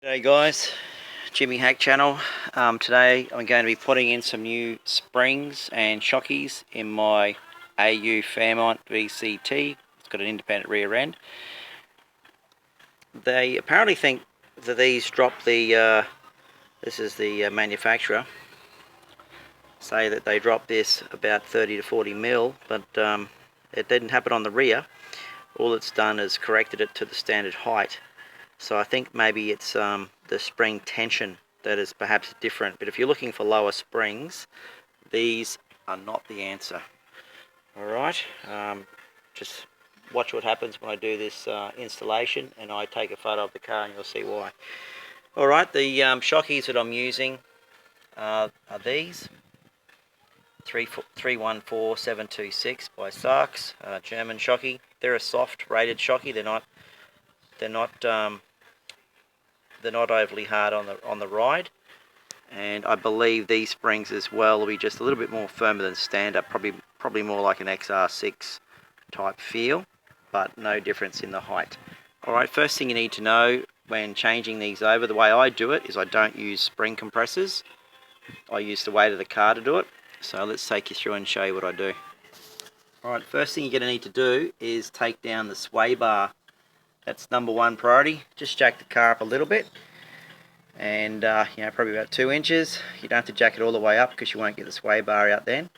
G'day guys, Jimmy Hack channel. Today I'm going to be putting in some new springs and shockies in my AU Fairmont VCT. It's got an independent rear end. They apparently think that these drop the, this is the manufacturer, say that they drop this about 30 to 40 mil, but it didn't happen on the rear. All it's done is corrected it to the standard height. So I think maybe it's the spring tension that is perhaps different. But if you're looking for lower springs, these are not the answer. Alright, just watch what happens when I do this installation and I take a photo of the car and you'll see why. Alright, the shockies that I'm using are these. 314726 by Sarks, German shocky. They're a soft rated shocky. They're not overly hard on the ride, and I believe these springs as well will be just a little bit more firmer than standard, probably more like an XR6 type feel, but no difference in the height. Alright, first thing you need to know when changing these over, the way I do it is I don't use spring compressors. I use the weight of the car to do it. So let's take you through and show you what I do. Alright, first thing you're going to need to do is take down the sway bar. That's number one priority. Just jack the car up a little bit, and probably about 2 inches. You don't have to jack it all the way up because you won't get the sway bar out then.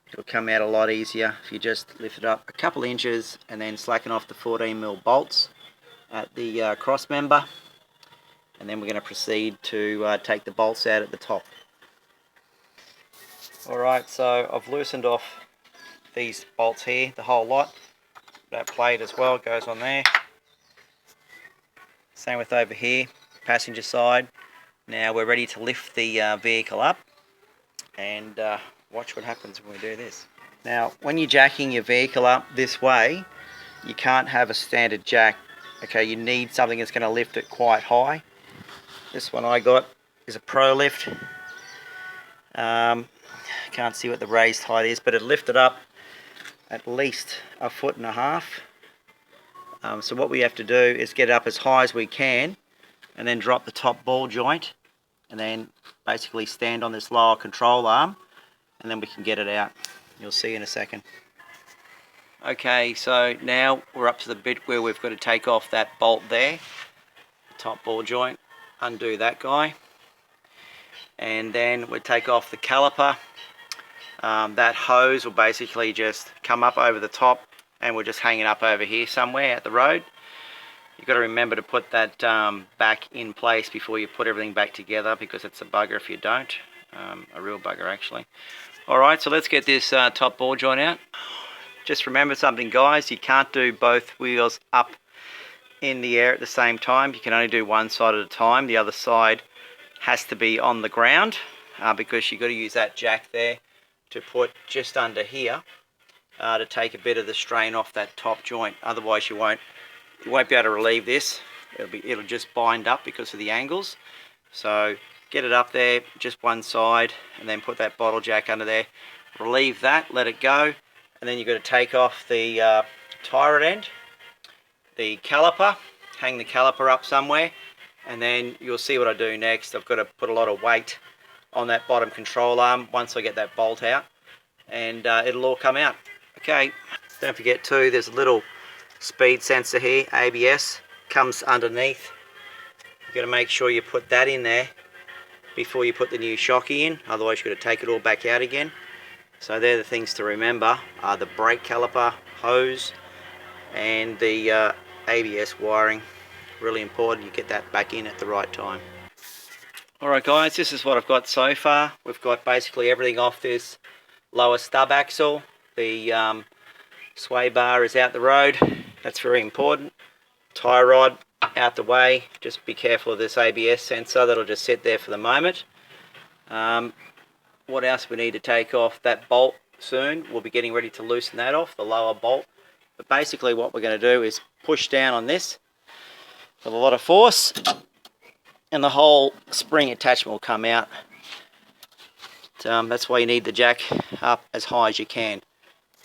It'll come out a lot easier if you just lift it up a couple inches and then slacken off the 14mm bolts at the cross member, and then we're going to proceed to take the bolts out at the top. Alright, so I've loosened off these bolts here, the whole lot. That plate as well goes on there. Same with over here, passenger side. Now we're ready to lift the vehicle up, and watch what happens when we do this. Now when you're jacking your vehicle up this way, you can't have a standard jack. Okay, you need something that's going to lift it quite high. This one I got is a Pro Lift. Can't see what the raised height is, but it lifted up at least 1.5 feet. So what we have to do is get it up as high as we can and then drop the top ball joint and then basically stand on this lower control arm, and then we can get it out. You'll see in a second. Okay, so now we're up to the bit where we've got to take off that bolt there, the top ball joint, undo that guy, and then we take off the caliper. That hose will basically just come up over the top, and we'll just hang it up over here somewhere at the road. You've got to remember to put that back in place before you put everything back together, because it's a bugger if you don't. A real bugger actually. Alright, so let's get this top ball joint out. Just remember something guys, you can't do both wheels up in the air at the same time. You can only do one side at a time. The other side has to be on the ground, because you've got to use that jack there to put just under here to take a bit of the strain off that top joint. Otherwise you won't be able to relieve this. It'll just bind up because of the angles. So get it up there, just one side, and then put that bottle jack under there. Relieve that, let it go, and then you've got to take off the tierod end, the caliper, hang the caliper up somewhere, and then you'll see what I do next. I've got to put a lot of weight on that bottom control arm once I get that bolt out, and it'll all come out. Okay, don't forget too, there's a little speed sensor here, ABS, comes underneath. You've got to make sure you put that in there before you put the new shocky in, otherwise you've got to take it all back out again. So they're the things to remember, the brake caliper, hose, and the ABS wiring. Really important you get that back in at the right time. Alright guys, this is what I've got so far. We've got basically everything off this lower stub axle. The sway bar is out the road. That's very important. Tie rod out the way. Just be careful of this ABS sensor. That'll just sit there for the moment. What else we need to take off? That bolt soon. We'll be getting ready to loosen that off, the lower bolt. But basically what we're going to do is push down on this with a lot of force, and the whole spring attachment will come out. That's why you need the jack up as high as you can.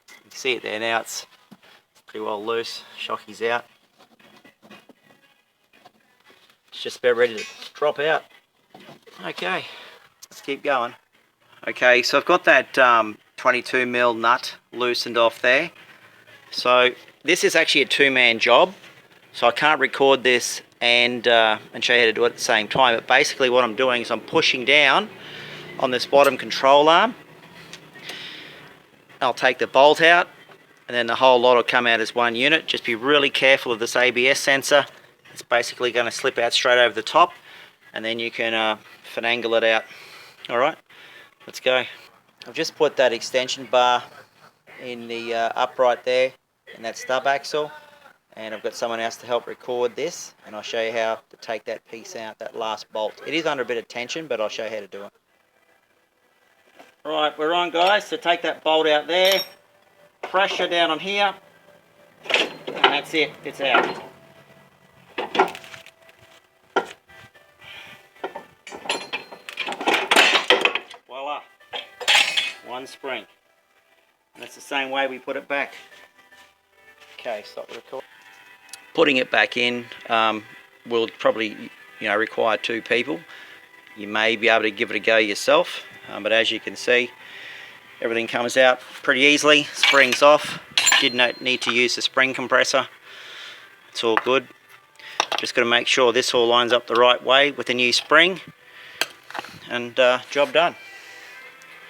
You can see it there now, it's pretty well loose. Shocky's out. It's just about ready to drop out. Okay, let's keep going. Okay, so I've got that 22mm nut loosened off there. So this is actually a two-man job, so I can't record this and show you how to do it at the same time. But basically what I'm doing is I'm pushing down on this bottom control arm. I'll take the bolt out, and then the whole lot will come out as one unit. Just be really careful of this ABS sensor. It's basically going to slip out straight over the top, and then you can finagle it out. Alright, let's go. I've just put that extension bar in the upright there, in that stub axle, and I've got someone else to help record this, and I'll show you how to take that piece out, that last bolt. It is under a bit of tension, but I'll show you how to do it. Right, we're on, guys. So take that bolt out there, pressure down on here, and that's it, it's out. Voila, one spring. And that's the same way we put it back. Okay, stop the record. Putting it back in will probably require two people. You may be able to give it a go yourself, but as you can see, everything comes out pretty easily. Spring's off. Did not need to use the spring compressor. It's all good. Just got to make sure this all lines up the right way with the new spring, and job done.